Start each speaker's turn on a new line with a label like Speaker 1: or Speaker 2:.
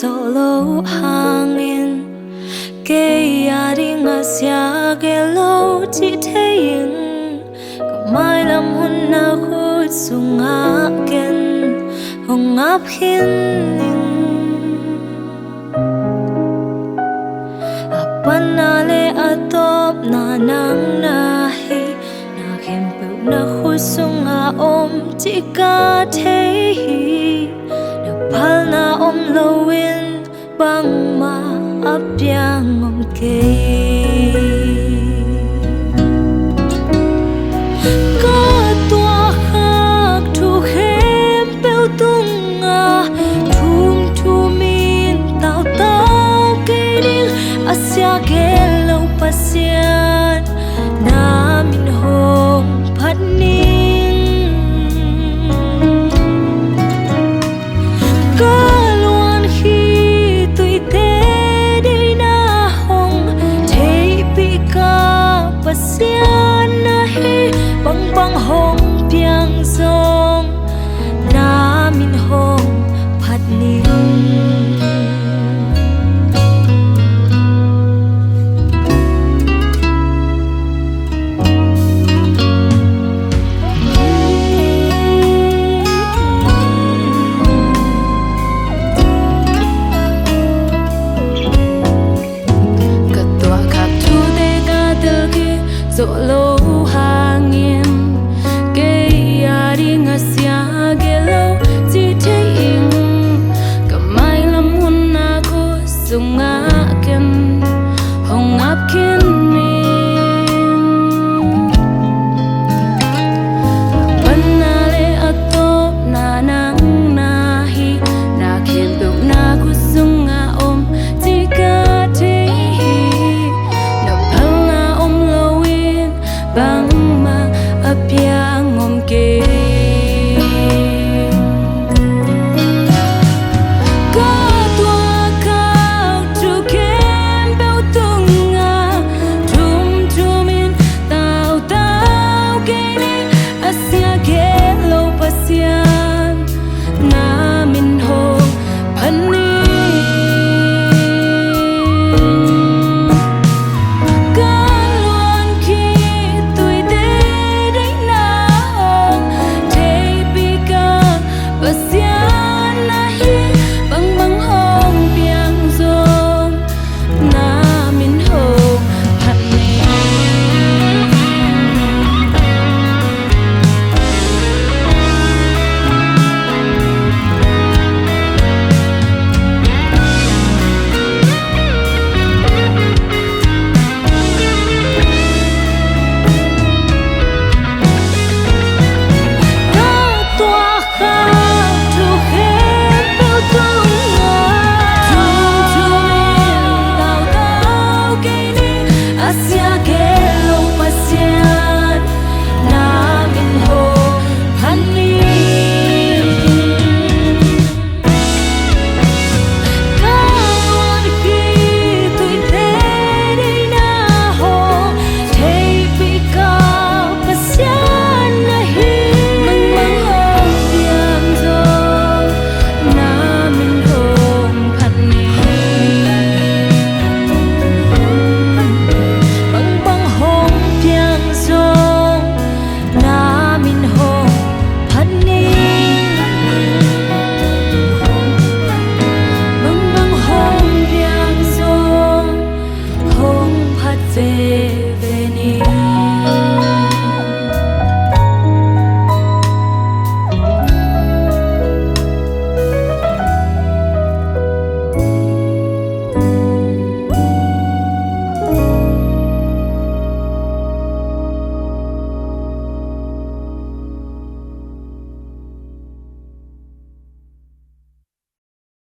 Speaker 1: solo hangin ke yari ngasya ke lo chi thein mai lam hun na khut sunga ken hong ap hin apanale atop na nang na hi na khem pu na khut sunga om chi ka thei na phal na om lowin bang ma ap yang om ke Asya gelo pasyan namin hong patning kaluan hi tui te de na hong te pi ka pasyan na hi bang bang hong piang song namin hong patning Solo hangin ke yari ngasya gelo chi thein kamai lam hun na ko sunga ken hong ap kin min panale atop na nang na hi na khem bu na ko sunga om chi ka thei bang